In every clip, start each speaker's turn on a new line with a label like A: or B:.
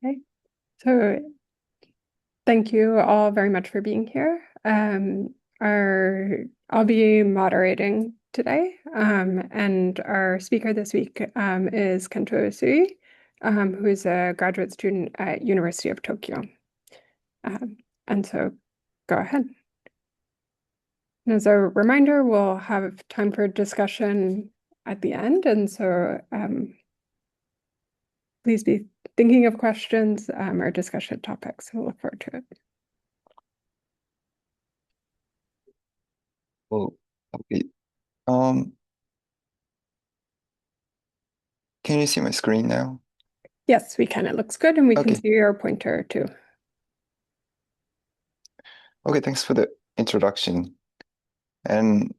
A: Okay, so thank you all very much for being here. I'll be moderating today, and our speaker this week is Kento Usui, who is a graduate student at University of Tokyo. Um, and so go ahead. And as a reminder, we'll have time for discussion at the end, and so please be thinking of questions or discussion topics. We'll look forward to it.
B: Well, okay. Um, can you see my screen now?
A: Yes, we can. It looks good, and we can
B: Okay.
A: see your pointer too.
B: Okay, thanks for the introduction. And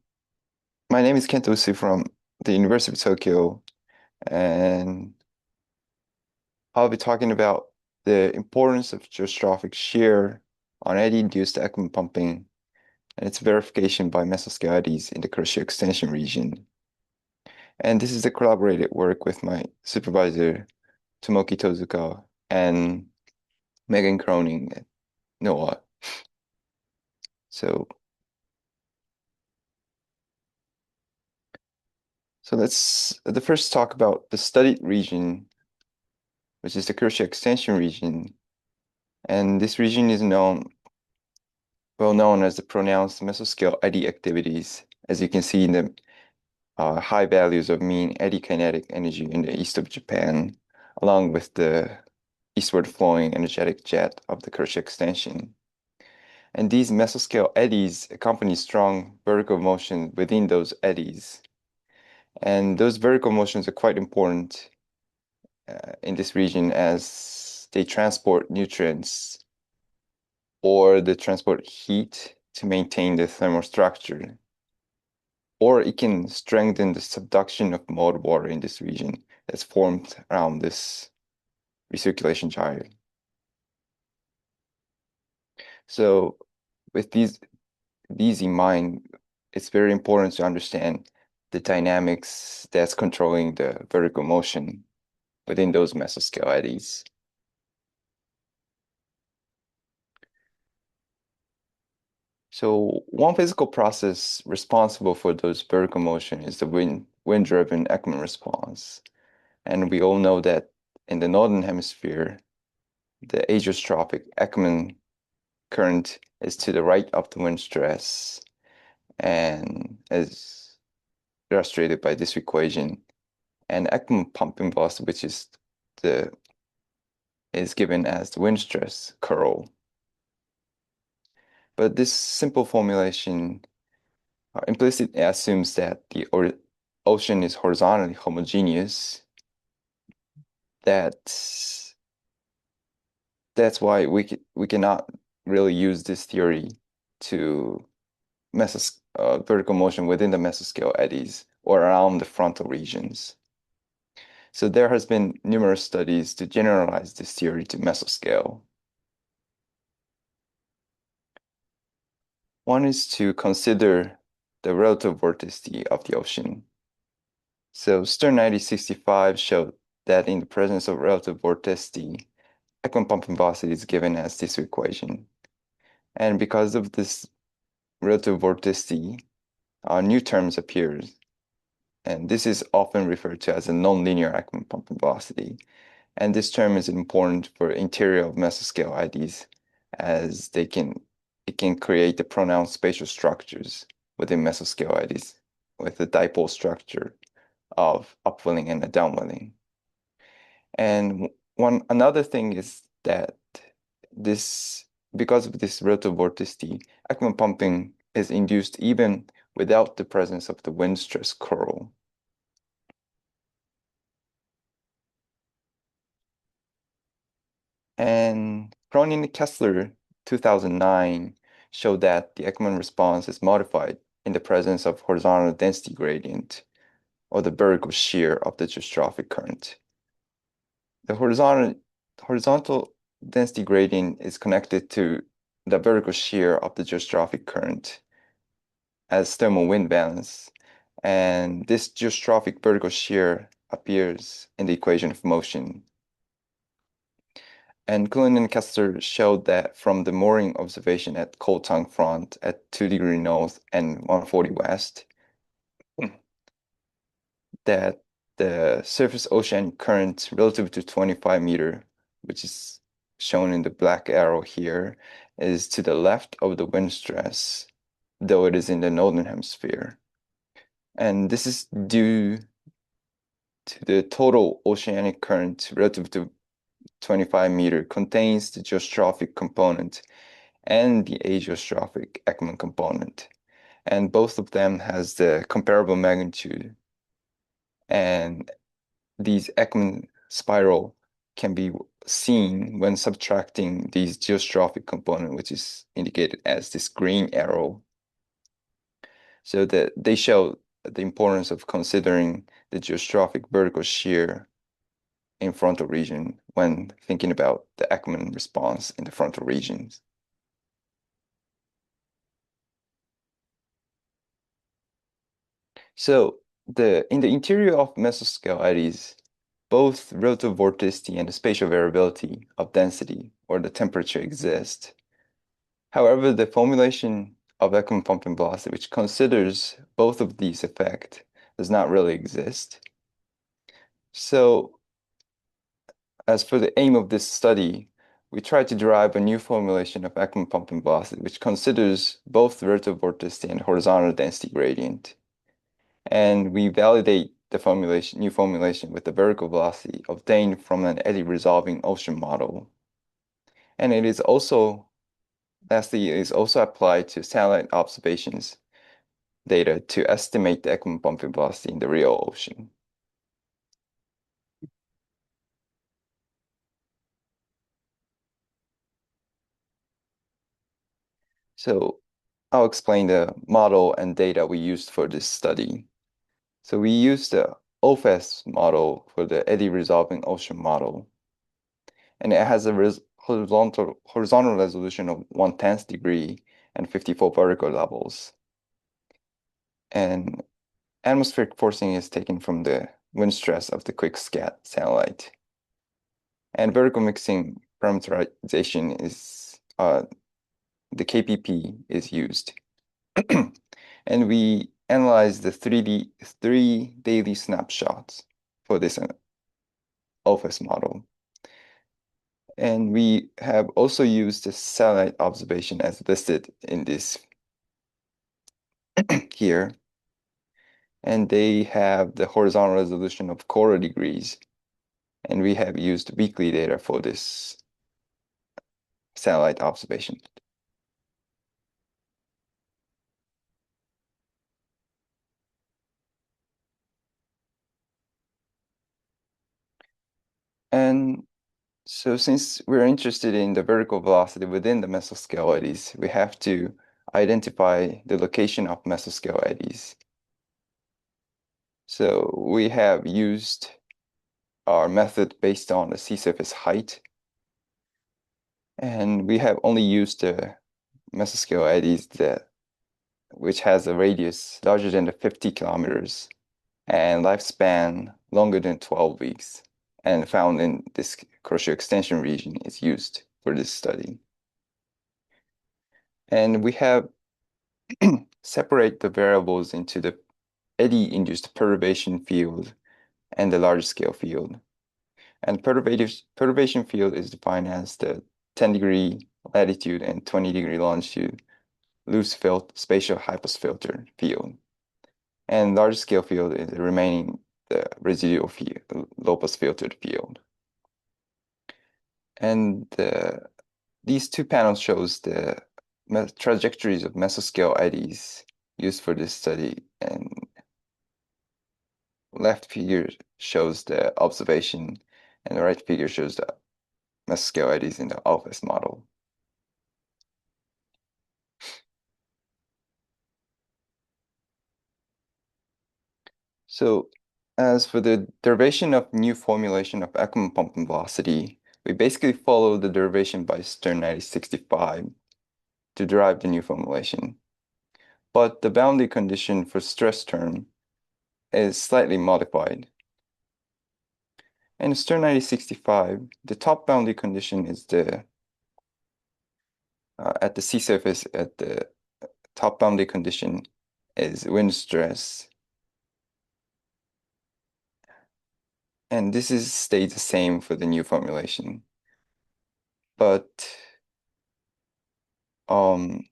B: my name is Kento Usui from the University of Tokyo, and I'll be talking about the importance of geostrophic shear on eddy-induced Ekman pumping and its verification by mesoscale eddies in the Kuroshio extension region. And this is a collaborated work with my supervisor, Tomoki Tozuka, and Megan Croning and Noah. So So let's the first talk about the studied region, which is the Kuroshio extension region. And this region is well known as the pronounced mesoscale eddy activities, as you can see in the high values of mean eddy kinetic energy in the east of Japan, along with the eastward flowing energetic jet of the Kuroshio extension. And these mesoscale eddies accompany strong vertical motion within those eddies. And those vertical motions are quite important in this region as they transport nutrients or they transport heat to maintain the thermal structure. Or it can strengthen the subduction of mold water in this region that's formed around this recirculation gyre. So with these in mind, it's very important to understand the dynamics that's controlling the vertical motion within those mesoscale eddies. So one physical process responsible for those vertical motion is the wind-driven Ekman response. And we all know that in the northern hemisphere, the geostrophic Ekman current is to the right of the wind stress and is illustrated by this equation. And Ekman pumping velocity, which is given as the wind stress curl. But this simple formulation implicitly assumes that the ocean is horizontally homogeneous. That's why we cannot really use this theory to vertical motion within the mesoscale eddies or around the frontal regions. So there has been numerous studies to generalize this theory to mesoscale. One is to consider the relative vorticity of the ocean. So Stern 1965 showed that in the presence of relative vorticity, Ekman pumping velocity is given as this equation. And because of this relative vorticity, new terms appears. And this is often referred to as a nonlinear Ekman pumping velocity. And this term is important for interior of mesoscale eddies as it can create the pronounced spatial structures within mesoscale eddies with the dipole structure of upwelling and a downwelling. And another thing is that this because of this relative vorticity, Ekman pumping is induced even without the presence of the wind stress curl. And Cronin-Kessler 2009 showed that the Ekman response is modified in the presence of horizontal density gradient or the vertical shear of the geostrophic current. The horizontal density gradient is connected to the vertical shear of the geostrophic current as thermal wind balance, and this geostrophic vertical shear appears in the equation of motion. And Cullen and Kessler showed that from the mooring observation at Cold Tongue Front at 2° north and 140 west, that the surface oceanic current relative to 25-meter, which is shown in the black arrow here, is to the left of the wind stress, though it is in the northern hemisphere. And this is due to the total oceanic current relative to 25-meter contains the geostrophic component and the ageostrophic Ekman component. And both of them has the comparable magnitude. And these Ekman spiral can be seen when subtracting these geostrophic component, which is indicated as this green arrow. So that they show the importance of considering the geostrophic vertical shear in frontal region when thinking about the Ekman response in the frontal regions. So in the interior of mesoscale eddies, both relative vorticity and the spatial variability of density or the temperature exist. However, the formulation of Ekman pumping velocity, which considers both of these effects, does not really exist. So as for the aim of this study, we try to derive a new formulation of Ekman pumping velocity, which considers both the relative vorticity and horizontal density gradient. And we validate the new formulation with the vertical velocity obtained from an eddy resolving ocean model. And it is also, lastly, it is also applied to satellite observations data to estimate the Ekman pumping velocity in the real ocean. So I'll explain the model and data we used for this study. So we used the OFS model for the eddy resolving ocean model, and it has a horizontal resolution of 1/10 degree and 54 vertical levels. And atmospheric forcing is taken from the wind stress of the QuickScat satellite. And vertical mixing parameterization is the KPP is used. And we analyze the three daily snapshots for this OFS model. And we have also used the satellite observation as listed in this here. And they have the horizontal resolution of 4 degrees. And we have used weekly data for this satellite observation. And so since we're interested in the vertical velocity within the mesoscale eddies, we have to identify the location of mesoscale eddies. So we have used our method based on the sea surface height. And we have only used the mesoscale eddies which has a radius larger than the 50 kilometers and lifespan longer than 12 weeks and found in this Kuroshio extension region is used for this study. And we have separate the variables into the eddy-induced perturbation field and the large scale field. And perturbation field is defined as the 10-degree latitude and 20-degree longitude loose spatial hyperfilter field. And large scale field is the remaining the residual field, locus filtered field. And these two panels shows the trajectories of mesoscale eddies used for this study, and left figure shows the observation, and the right figure shows the mesoscale eddies in the OFS model. So as for the derivation of new formulation of Ekman pumping velocity, we basically follow the derivation by Stern 1965 to derive the new formulation. But the boundary condition for stress term is slightly modified. In stern 9065, the top boundary condition is at the sea surface, at the top boundary condition is wind stress. And this is stayed the same for the new formulation. But in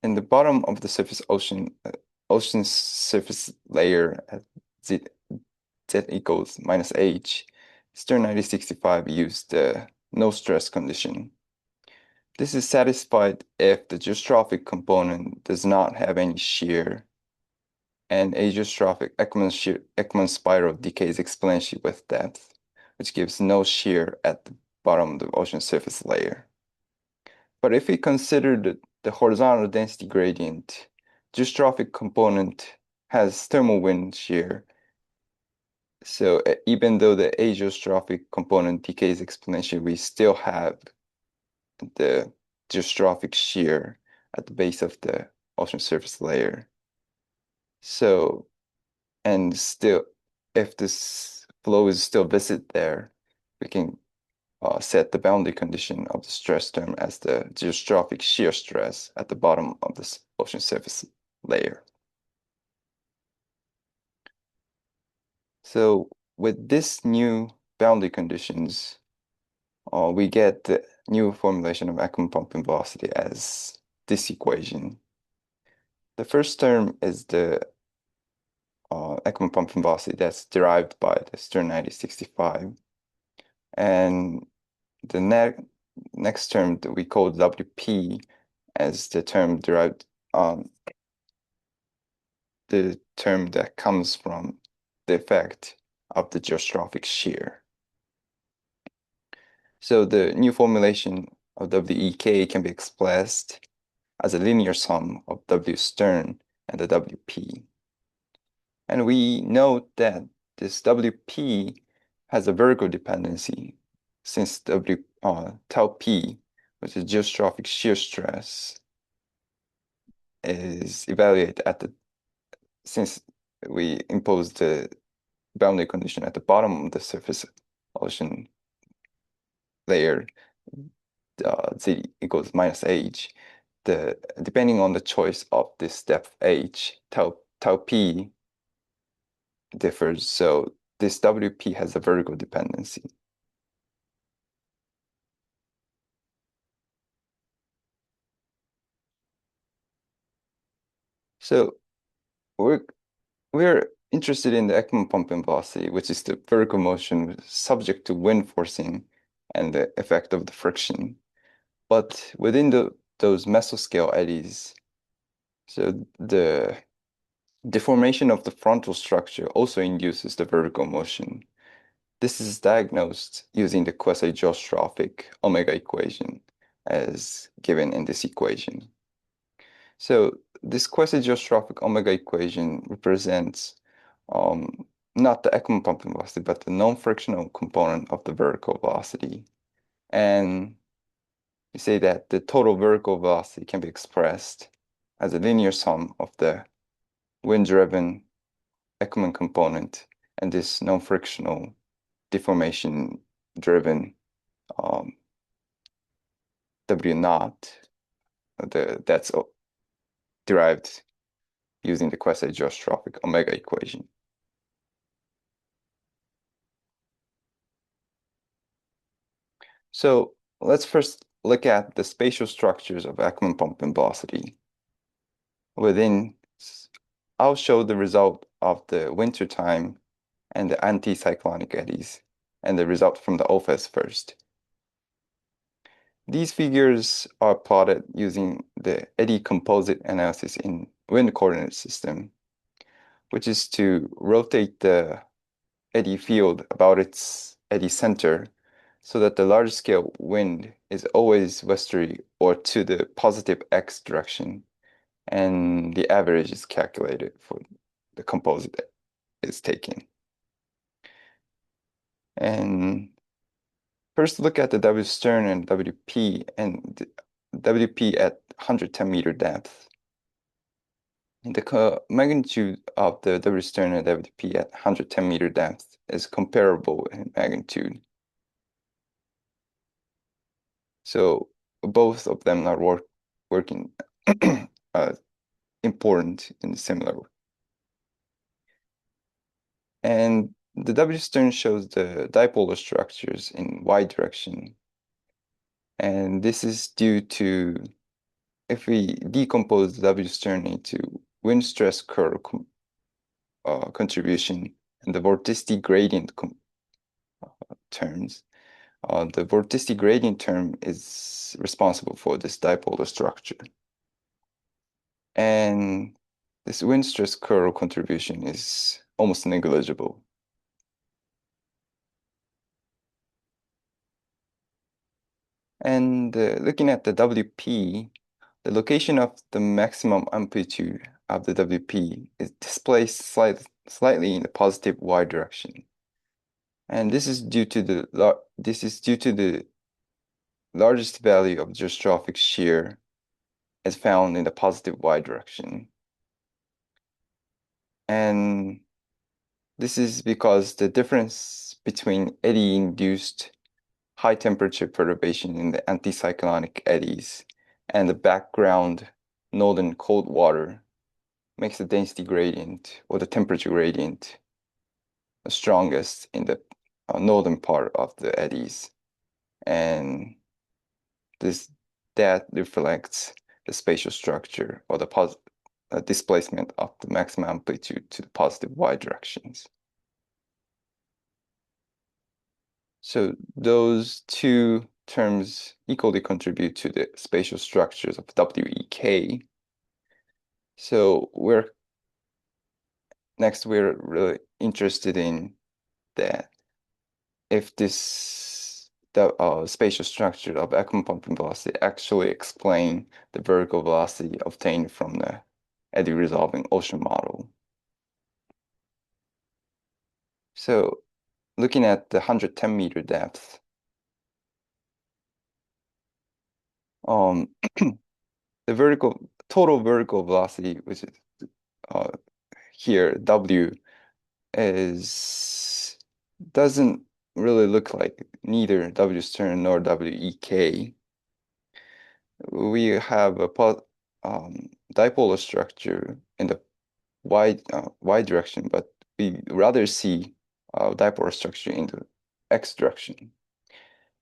B: the bottom of the surface ocean surface layer at z equals minus h, stern 9065 used the no stress condition. This is satisfied if the geostrophic component does not have any shear and a geostrophic Ekman spiral decays exponentially with depth, which gives no shear at the bottom of the ocean surface layer. But if we consider the horizontal density gradient, geostrophic component has thermal wind shear. So even though the ageostrophic component decays exponentially, we still have the geostrophic shear at the base of the ocean surface layer. So, and still, if this flow is still visited there, we can set the boundary condition of the stress term as the geostrophic shear stress at the bottom of the ocean surface layer. So with this new boundary conditions, we get the new formulation of Ekman pumping velocity as this equation. The first term is the Ekman pumping velocity that's derived by the Stern 9065. And the next term that we call WP as the term derived, the term that comes from the effect of the geostrophic shear. So the new formulation of WEK can be expressed as a linear sum of W stern and the WP. And we note that this WP has a vertical dependency since tau P, which is geostrophic shear stress, is evaluated since we impose the boundary condition at the bottom of the surface ocean layer, z equals minus h, depending on the choice of this depth h, tau P differs, so this WP has a vertical dependency. So we're interested in the Ekman pumping velocity, which is the vertical motion subject to wind forcing and the effect of the friction. But within those mesoscale eddies, so the deformation of the frontal structure also induces the vertical motion. This is diagnosed using the quasi-geostrophic omega equation as given in this equation. So this quasi-geostrophic omega equation represents not the Ekman pumping velocity, but the non-frictional component of the vertical velocity. And we say that the total vertical velocity can be expressed as a linear sum of the wind-driven Ekman component and this non-frictional deformation-driven W naught that's derived using the quasi-geostrophic omega equation. So let's first look at the spatial structures of Ekman pumping velocity. I'll show the result of the wintertime and the anticyclonic eddies, and the result from the OFS first. These figures are plotted using the eddy composite analysis in wind coordinate system, which is to rotate the eddy field about its eddy center so that the large scale wind is always westerly or to the positive x direction, and the average is calculated for the composite that is taken. And first look at the W stern and WP, and the WP at 110-meter depth. The magnitude of the W stern and WP at 110-meter depth is comparable in magnitude. So both of them are working important in a similar way. And the W stern shows the dipolar structures in y direction. And this is due to, if we decompose the W stern into wind stress curve contribution and the vorticity gradient terms, the vorticity gradient term is responsible for this dipolar structure. And this wind stress curl contribution is almost negligible. And looking at the WP, the location of the maximum amplitude of the WP is displaced slightly in the positive y direction. And this is due to the largest value of geostrophic shear is found in the positive y direction. And this is because the difference between eddy-induced high temperature perturbation in the anticyclonic eddies and the background northern cold water makes the density gradient or the temperature gradient the strongest in the northern part of the eddies. And that reflects the spatial structure or the displacement of the maximum amplitude to the positive y directions. So those two terms equally contribute to the spatial structures of WEK. So we're really interested in that if the spatial structure of Ekman pumping velocity actually explain the vertical velocity obtained from the eddy resolving ocean model. So looking at the 110-meter depth, the total vertical velocity, which is here W, doesn't really look like neither W stern nor WEK. We have a dipolar structure in the y direction, but we rather see dipolar structure in the x direction.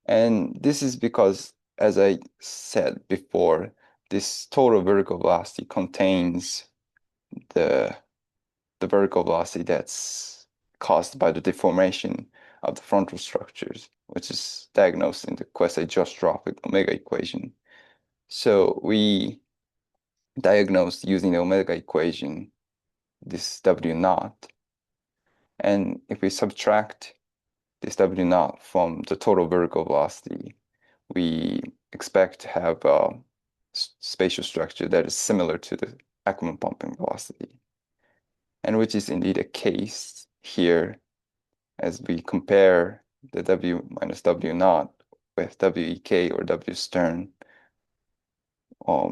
B: And this is because, as I said before, this total vertical velocity contains the vertical velocity that's caused by the deformation of the frontal structures, which is diagnosed in the quasi-geostrophic omega equation. So we diagnosed using the omega equation this W naught. And if we subtract this W naught from the total vertical velocity, we expect to have a spatial structure that is similar to the Ekman pumping velocity, and which is indeed a case here as we compare the W minus W naught with WEK or W stern.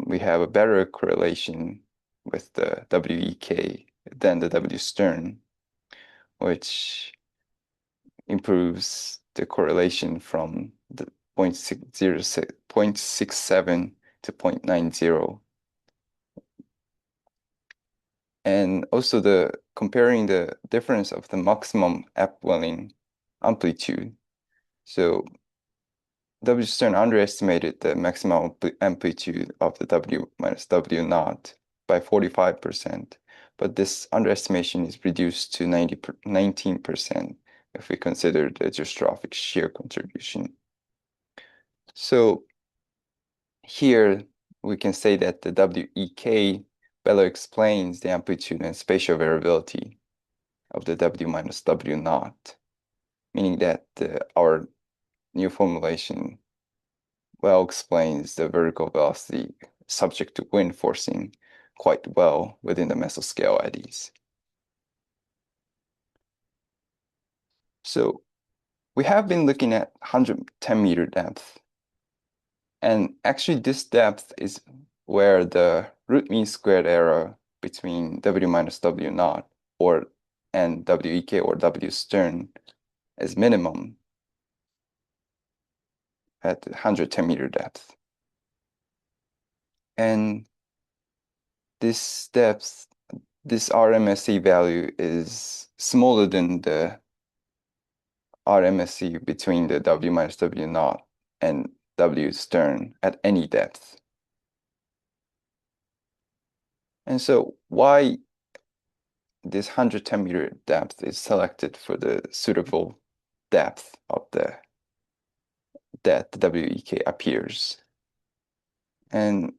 B: We have a better correlation with the WEK than the W stern, which improves the correlation from the 0.67 to 0.90. And also comparing the difference of the maximum upwelling amplitude. So W stern underestimated the maximum amplitude of the W minus W naught by 45%, but this underestimation is reduced to 19% if we consider the geostrophic shear contribution. So here we can say that the WEK better explains the amplitude and spatial variability of the W minus W naught, meaning that our new formulation well explains the vertical velocity subject to wind forcing quite well within the mesoscale eddies. So we have been looking at 110-meter depth. And actually this depth is where the root mean squared error between W minus W naught and WEK or W stern is minimum at 110-meter depth. And this depth, this RMSE value is smaller than the RMSE between the W minus W naught and W stern at any depth. And so why this 110-meter depth is selected for the suitable depth of that WEK appears. And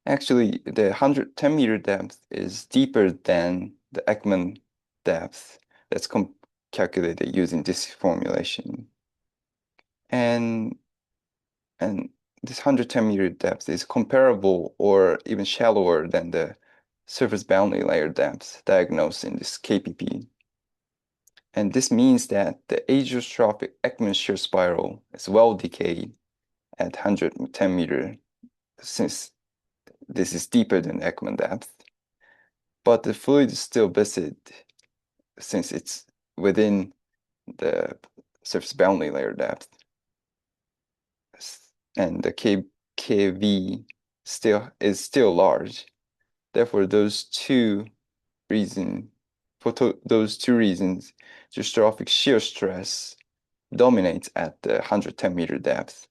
B: actually, the 110-meter depth is deeper than the Ekman depth that's calculated using this formulation. And this 110-meter depth is comparable or even shallower than the surface boundary layer depth diagnosed in this KPP. And this means that the geostrophic Ekman shear spiral is well decayed at 110 meter, since this is deeper than Ekman depth. But the fluid is still viscid since it's within the surface boundary layer depth. And the KV is still large. Therefore, those two reasons, geostrophic shear stress dominates at the 110-meter depth,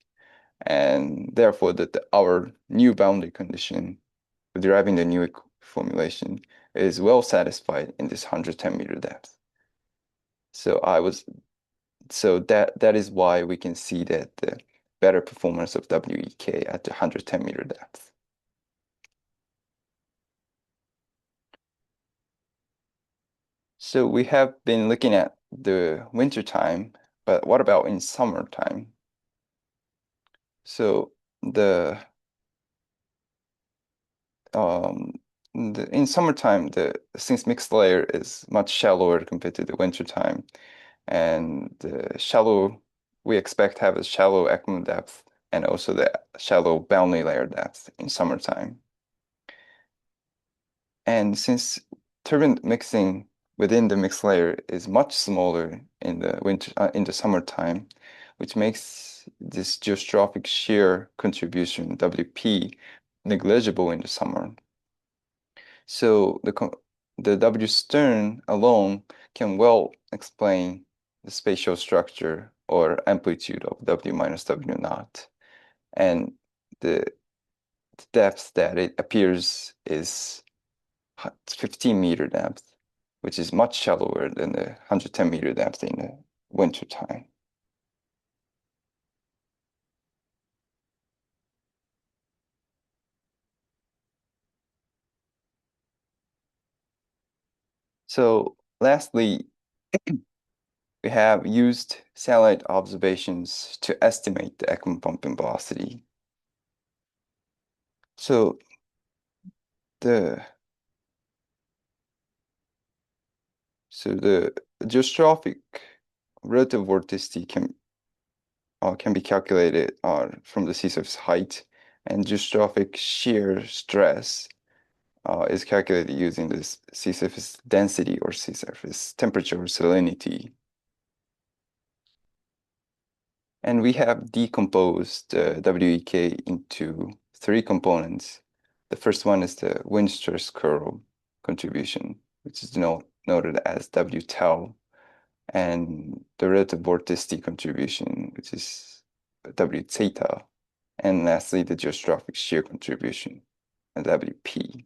B: and therefore our new boundary condition for deriving the new formulation is well satisfied in this 110-meter depth. So that is why we can see that the better performance of WEK at the 110-meter depth. So we have been looking at the winter time, but what about in summertime? So in summertime, since mixed layer is much shallower compared to the winter time, and we expect to have a shallow Ekman depth and also the shallow boundary layer depth in summertime. And since turbulent mixing within the mixed layer is much smaller in the summertime, which makes this geostrophic shear contribution WP negligible in the summer. So the W stern alone can well explain the spatial structure or amplitude of W minus W naught, and the depth that it appears is 15-meter depth, which is much shallower than the 110-meter depth in the winter time. So lastly, we have used satellite observations to estimate the Ekman pumping velocity. So the geostrophic relative vorticity can be calculated from the sea surface height, and geostrophic shear stress is calculated using this sea surface density or sea surface temperature or salinity. And we have decomposed WEK into three components. The first one is the wind stress curl contribution, which is noted as W tau, and the relative vorticity contribution, which is W theta, and lastly, the geostrophic shear contribution, WP.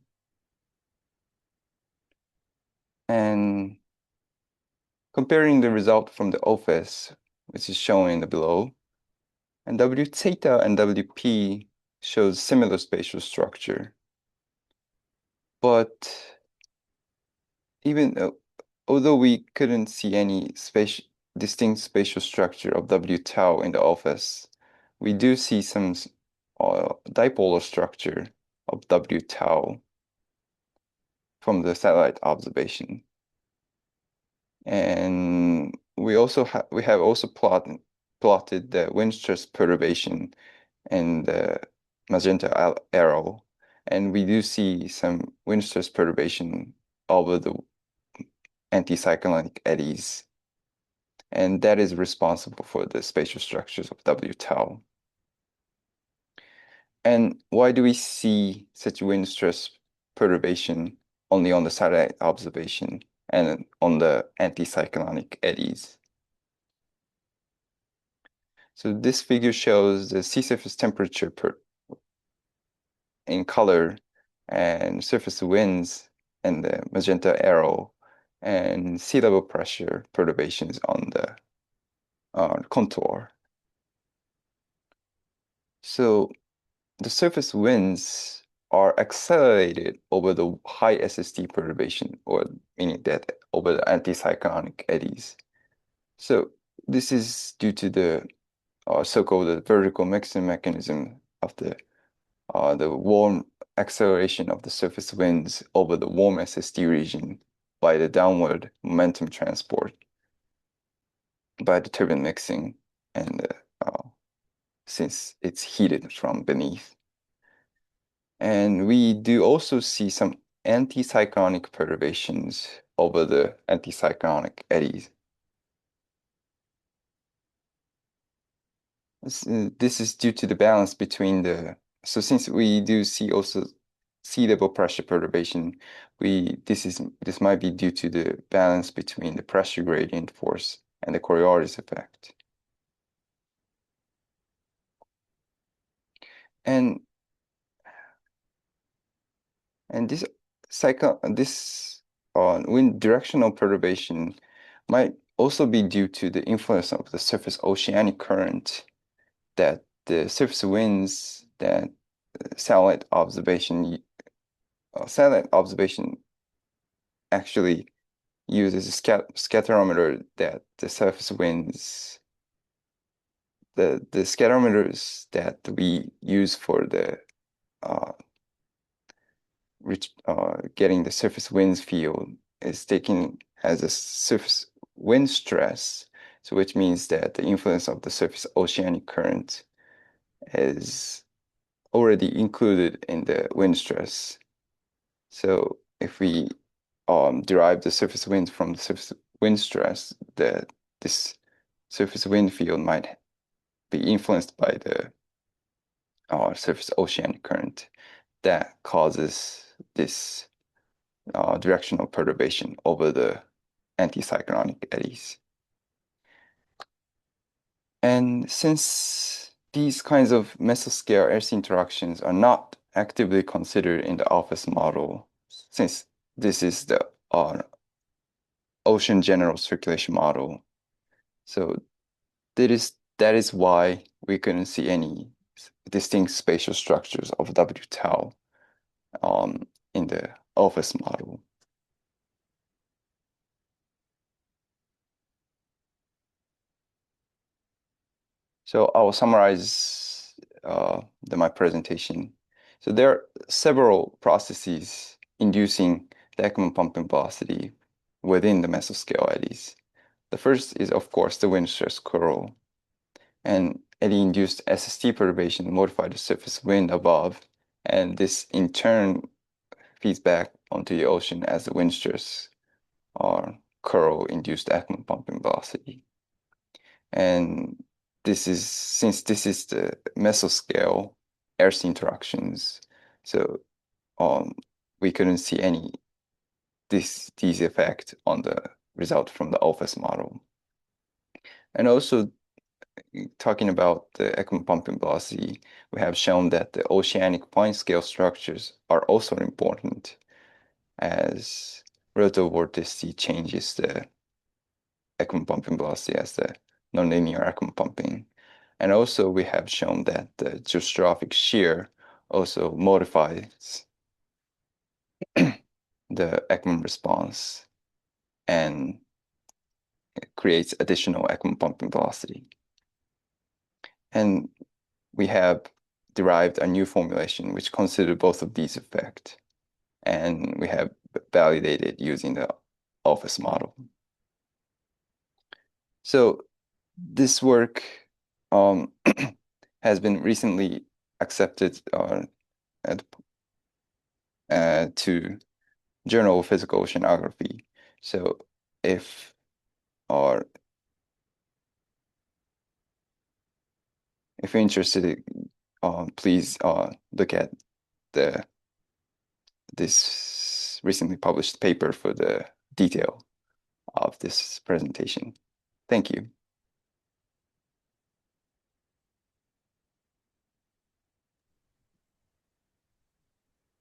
B: And comparing the result from the OFS, which is shown in the below, and W theta and WP shows similar spatial structure. But even although we couldn't see any distinct spatial structure of W tau in the OFS, we do see some dipolar structure of W tau from the satellite observation. And we have also plotted the wind stress perturbation and the magenta arrow And we do see some wind stress perturbation over the anticyclonic eddies, and that is responsible for the spatial structures of W tau. And why do we see such wind stress perturbation only on the satellite observation and on the anticyclonic eddies? So this figure shows the sea surface temperature in color and surface winds in the magenta arrow and sea level pressure perturbations on the contour. So the surface winds are accelerated over the high SST perturbation, or meaning that over the anticyclonic eddies. So this is due to the so-called vertical mixing mechanism of the warm acceleration of the surface winds over the warm SST region by the downward momentum transport by the turbine mixing and since it's heated from beneath. And we do also see some anticyclonic perturbations over the anticyclonic eddies. This is due to the balance between so since we do see also sea level pressure perturbation, this might be due to the balance between the pressure gradient force and the Coriolis effect. And this wind directional perturbation might also be due to the influence of the surface oceanic current that the surface winds that satellite observation actually uses a scatterometer that the surface winds the scatterometers that we use for the uh, getting the surface winds field is taken as a surface wind stress, so which means that the influence of the surface oceanic current is already included in the wind stress. So if we derive the surface wind from the surface wind stress, this surface wind field might be influenced by the surface oceanic current that causes this directional perturbation over the anticyclonic eddies. And since these kinds of mesoscale earth interactions are not actively considered in the office model, since this is the ocean general circulation model, so that is why we couldn't see any distinct spatial structures of W tau in the office model. So I will summarize my presentation. So there are several processes inducing the Ekman pumping velocity within the mesoscale eddies. The first is, of course, the wind stress curl, and eddy-induced SST perturbation modify the surface wind above, and this in turn feeds back onto the ocean as the wind stress or curl-induced Ekman pumping velocity. And since this is the mesoscale earth interactions, so we couldn't see any these effect on the result from the OFAS model. And also talking about the Ekman pumping velocity, we have shown that the oceanic point scale structures are also important as relative vorticity changes the Ekman pumping velocity as the nonlinear Ekman pumping. And also we have shown that the geostrophic shear also modifies the Ekman response and creates additional Ekman pumping velocity. And we have derived a new formulation which considers both of these effects. And we have validated using the office model. So this work has been recently accepted to Journal of Physical Oceanography. So if or if you're interested, please look at the this recently published paper for the detail of this presentation. Thank you.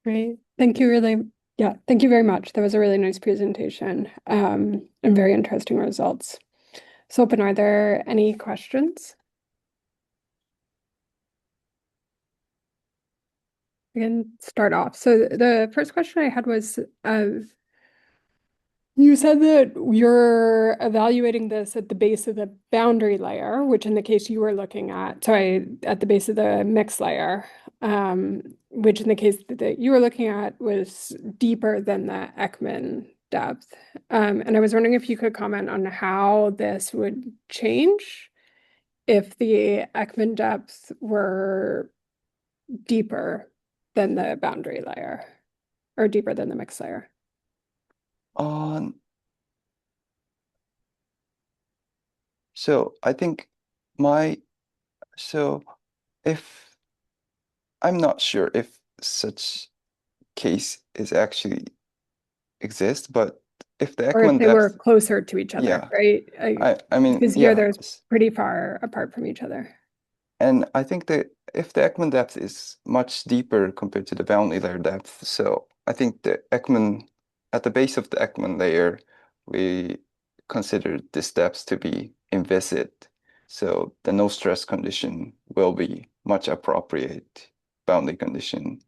A: Great. Thank you thank you very much. That was a really nice presentation, and very interesting results. So, Open, are there any questions? We can start off. So the first question I had was, you said that you're evaluating this at the base of the boundary layer, which in the case you were looking at, at the base of the mix layer, which in the case that you were looking at was deeper than the Ekman depth. And I was wondering if you could comment on how this would change if the Ekman depth were deeper than the boundary layer or deeper than the mix layer.
B: Um, so I think my so if I'm not sure if such case is actually exists, but if the
A: Or if
B: Ekman
A: they were
B: depth,
A: closer to each other,
B: yeah,
A: right?
B: I mean,
A: Because here
B: yeah,
A: there's pretty far apart from each other.
B: and I think that if the Ekman depth is much deeper compared to the boundary layer depth, so I think the Ekman at the base of the Ekman layer, we consider this depth to be inviscid. So the no stress condition will be much appropriate boundary condition.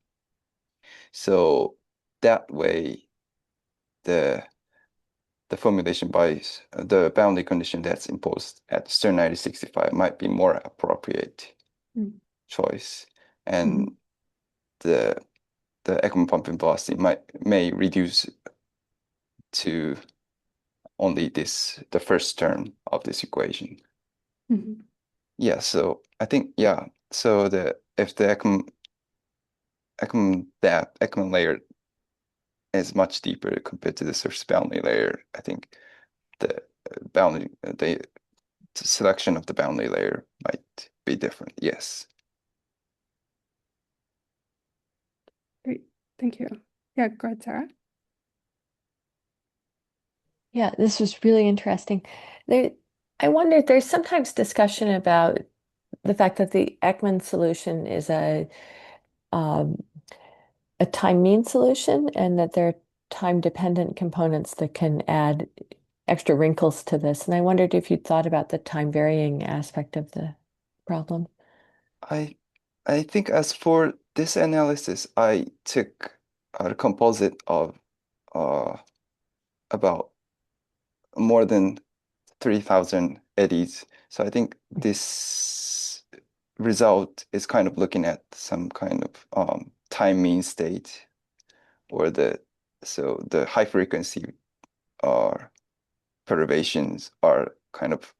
B: So that way, the the formulation by the boundary condition that's imposed at stern 9065 might be more appropriate
A: Mm.
B: choice,
A: Mhm.
B: and the the Ekman pumping velocity may reduce to only the first term of this equation.
A: Mhm.
B: Yeah, so I think yeah, so the if the Ekman layer is much deeper compared to the surface boundary layer, I think the the selection of the boundary layer might be different. Yes.
A: Great. Thank you. Yeah, go ahead, Sarah.
C: Yeah, this was really interesting. There, I wonder, there's sometimes discussion about the fact that the Ekman solution is um, a time mean solution and that there are time dependent components that can add extra wrinkles to this. And I wondered if you'd thought about the time varying aspect of the problem.
B: I I think as for this analysis, I took a composite of uh, about more than 3,000 eddies. So I think this result is kind of looking at some kind of time mean state, or the high frequency uh, perturbations are kind of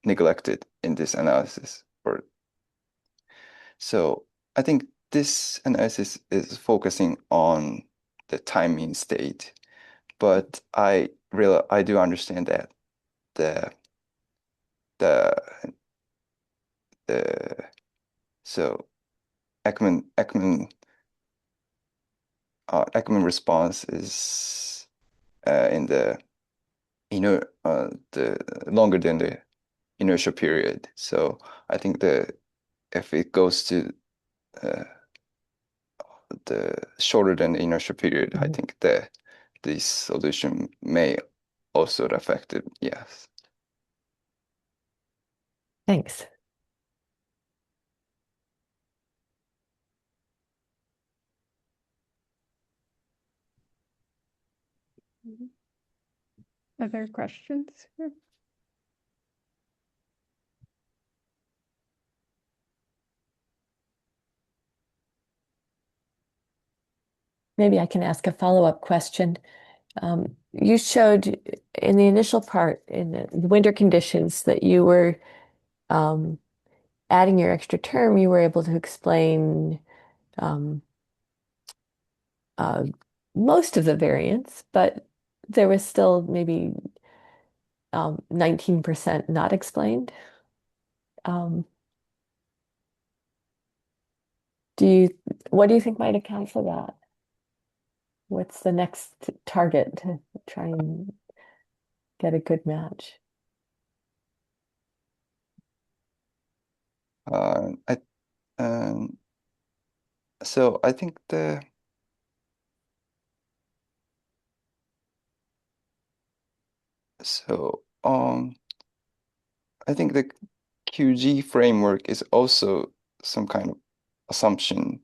B: neglected in this analysis. Or so I think this analysis is focusing on the time mean state, but I do understand that the the the so Ekman response is in the longer than the inertial period. So I think the if it goes to uh, the shorter than the inertial period, I
C: Mhm.
B: think the solution may also affect it. Yes.
C: Thanks.
A: Mhm. Other questions? Here?
C: Maybe I can ask a follow-up question. You showed in the initial part in the winter conditions that you were um, adding your extra term, you were able to explain um, uh, most of the variance, but there was still maybe 19% not explained. Um, do you, what do you think might account for that? What's the next target to try and get a good match?
B: I so I think so I think the QG framework is also some kind of assumption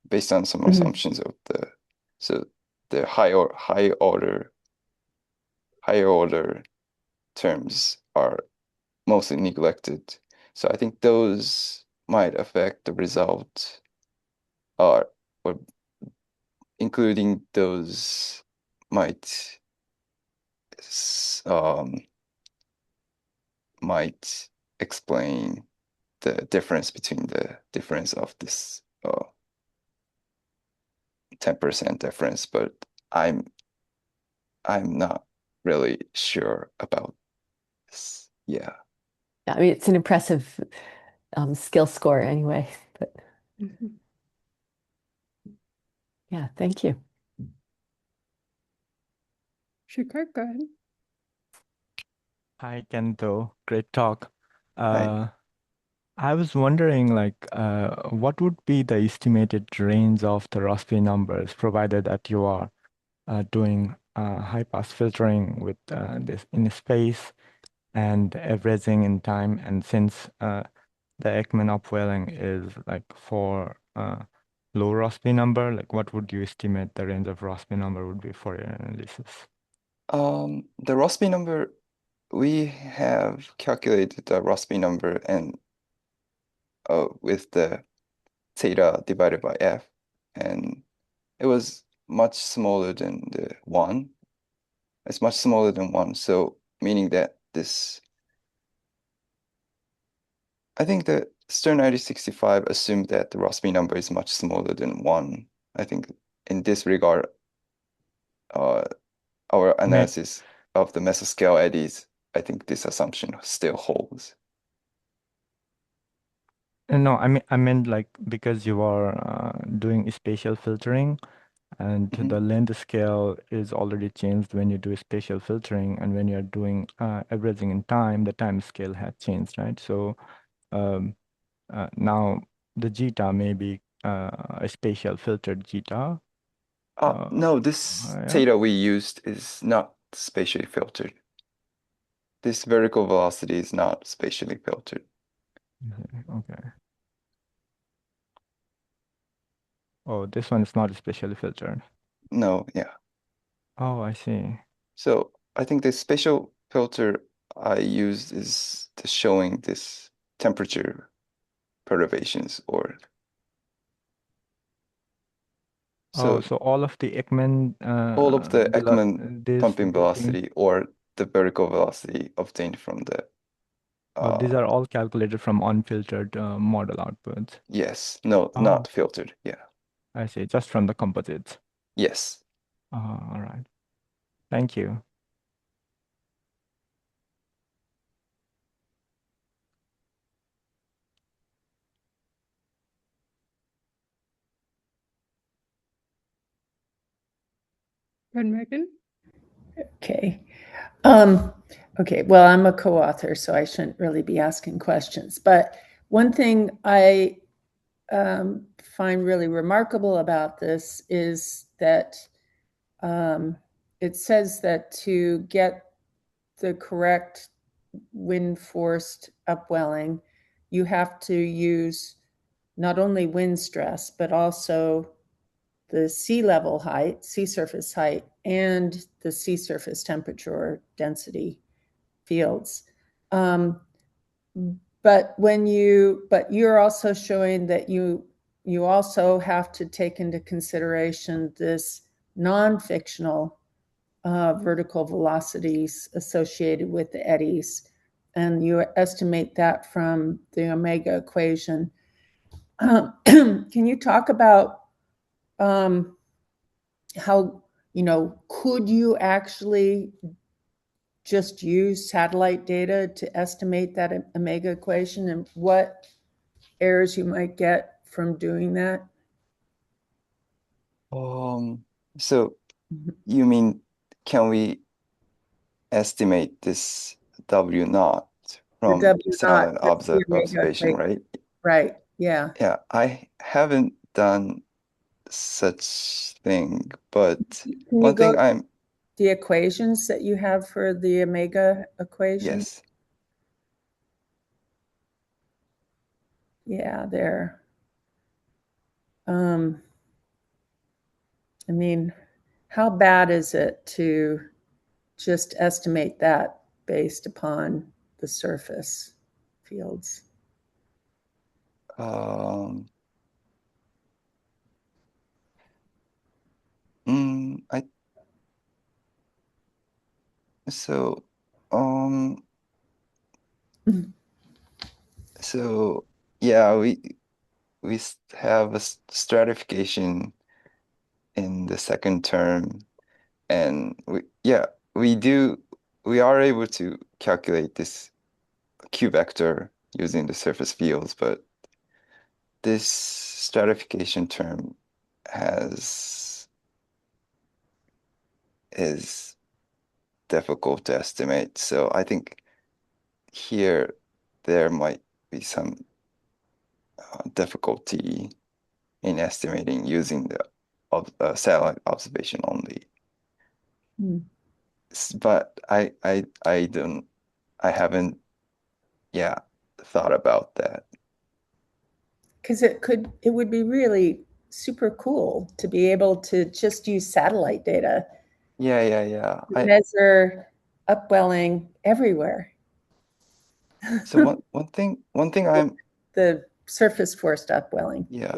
B: based on some
C: Mhm.
B: assumptions of so the higher order terms are mostly neglected. So I think those might affect the result, or including those might um might explain the difference between the difference of this 10% difference, but I'm I'm not really sure about this. Yeah.
C: I mean, it's an impressive skill score anyway, but
A: Mhm.
C: yeah, thank you.
A: Shukar, go ahead.
D: Hi, Kento. Great talk.
B: Hi.
D: Uh, I was wondering, what would be the estimated range of the Rossby numbers, provided that you are doing high-pass filtering with this in space and averaging in time, and since the Ekman upwelling is like for low Rossby number, like what would you estimate the range of Rossby number would be for your analysis?
B: The Rossby number, we have calculated the Rossby number and with the theta divided by f, and it was much smaller than the 1. It's much smaller than 1, so meaning that I think that Stern 9065 assumed that the Rossby number is much smaller than 1. I think in this regard, uh, our
D: May
B: analysis of the mesoscale eddies, I think this assumption still holds.
D: No, I meant like because you are doing spatial filtering, and
B: Mhm.
D: the length scale is already changed when you do spatial filtering, and when you're doing averaging in time, the time scale has changed, right? So um, now the zeta may be a spatial filtered zeta.
B: No, this
D: Yeah.
B: theta we used is not spatially filtered. This vertical velocity is not spatially filtered.
D: Okay. Oh, this one is not spatially filtered.
B: No, yeah.
D: Oh, I see.
B: So I think the spatial filter I used is showing this temperature perturbations, or
D: Oh,
B: so
D: so all of the Ekman
B: all of the Ekman
D: this
B: pumping
D: being
B: velocity or the vertical velocity obtained from the
D: these
B: uh
D: are all calculated from unfiltered model outputs.
B: yes, no,
D: Oh,
B: not filtered. Yeah.
D: I see. Just from the composites.
B: Yes.
D: All right. Thank you.
A: Go ahead, Megan.
E: Okay. Um, okay. Well, I'm a co-author, so I shouldn't really be asking questions. But one thing I find really remarkable about this is that it says that to get the correct wind-forced upwelling, you have to use not only wind stress, but also the sea level height, sea surface height, and the sea surface temperature or density fields. But you're also showing that you also have to take into consideration this non-fictional vertical velocities associated with the eddies, and you estimate that from the omega equation. Can you talk about how, could you actually just use satellite data to estimate that omega equation, and what errors you might get from doing that?
B: So you mean, can we estimate this W naught
E: The
B: from
E: W naught,
B: satellite
E: the omega
B: observation,
E: equation.
B: right?
E: Right. Yeah.
B: Yeah, I haven't done such thing, but
E: Can you
B: one
E: go
B: thing
E: to the equations that you have for the omega equation?
B: yes.
E: Yeah, there. I mean, how bad is it to just estimate that based upon the surface fields?
B: Um, I so um so yeah, we have a stratification in the second term, and we are able to calculate this Q vector using the surface fields, but this stratification term has is difficult to estimate. So I think here there might be some difficulty in estimating using the satellite observation only.
E: Hmm.
B: But I haven't, yeah, thought about that.
E: Because it would be really super cool to be able to just use satellite data
B: Yeah.
E: to measure upwelling everywhere.
B: So one thing I'm
E: The surface forced upwelling.
B: yeah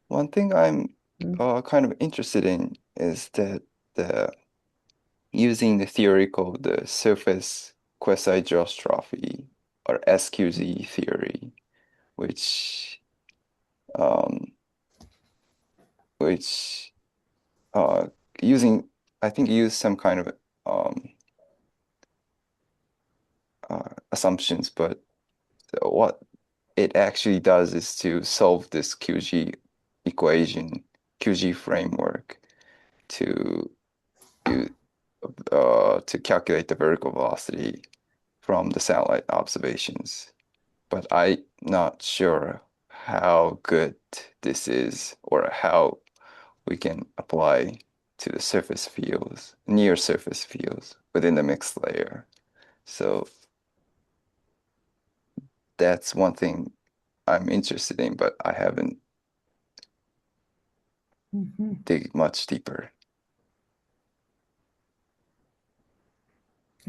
B: one thing I'm
E: Mm.
B: kind of interested in is that the using the theory called the surface quasi-geostrophy or SQG theory, which um, which uh, using I think use some kind of assumptions, but what it actually does is to solve this QG equation, QG framework to you to calculate the vertical velocity from the satellite observations. But I'm not sure how good this is or how we can apply to the surface fields, near surface fields within the mixed layer. So that's one thing I'm interested in, but I haven't
E: Mhm.
B: dig much deeper.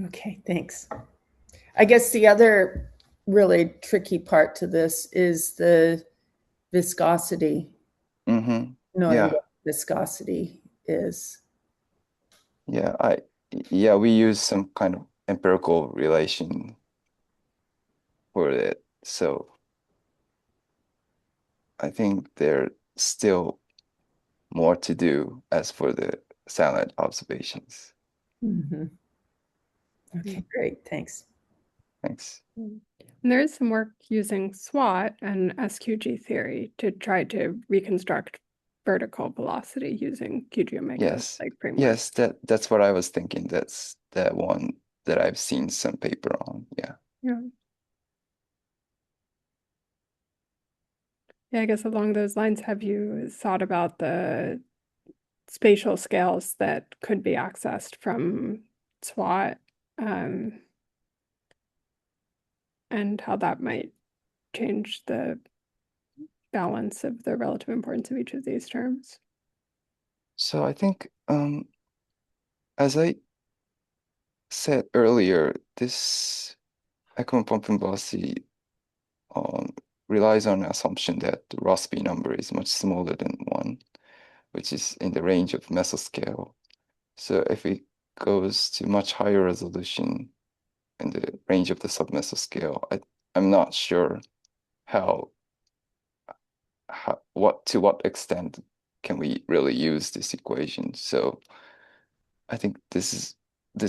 E: Okay, thanks. I guess the other really tricky part to this is the viscosity,
B: Mm-hmm.
E: knowing
B: Yeah,
E: what viscosity is.
B: yeah, yeah, we use some kind of empirical relation for it. So I think there's still more to do as for the satellite observations.
E: Mhm. Okay, great. Thanks.
B: Thanks.
A: And there is some work using SWOT and SQG theory to try to reconstruct vertical velocity using QG omega
B: Yes.
A: like framework.
B: Yes, that's what I was thinking. That's that one that I've seen some paper on. Yeah.
A: Yeah. Yeah, I guess along those lines, have you thought about the spatial scales that could be accessed from SWOT, and how that might change the balance of the relative importance of each of these terms?
B: So I think as I said earlier, this Ekman pumping velocity um, relies on the assumption that the Rossby number is much smaller than 1, which is in the range of mesoscale. So if it goes to much higher resolution in the range of the submesoscale, I'm not sure how to what extent can we really use this equation? So I think this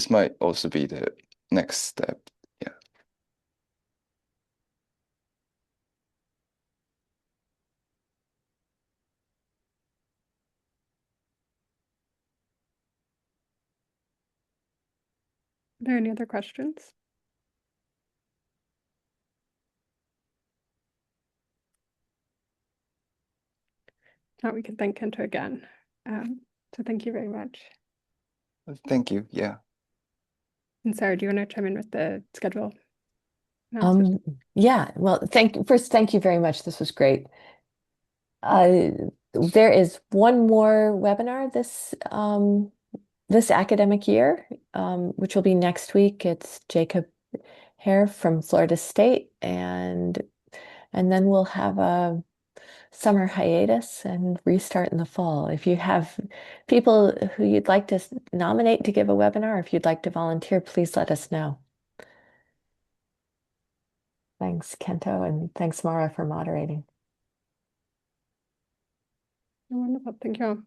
B: might also be the next step. Yeah.
A: Are there any other questions? Now we can thank Kento again. So thank you very much.
B: Thank you. Yeah.
A: And Sarah, do you want to chime in with the schedule?
C: Yeah, well, thank you very much. This was great. There is one more webinar this academic year, which will be next week. It's Jacob Hare from Florida State, and then we'll have a summer hiatus and restart in the fall. If you have people who you'd like to nominate to give a webinar, if you'd like to volunteer, please let us know. Thanks, Kento, and thanks, Mara, for moderating.
A: Wonderful. Thank you all.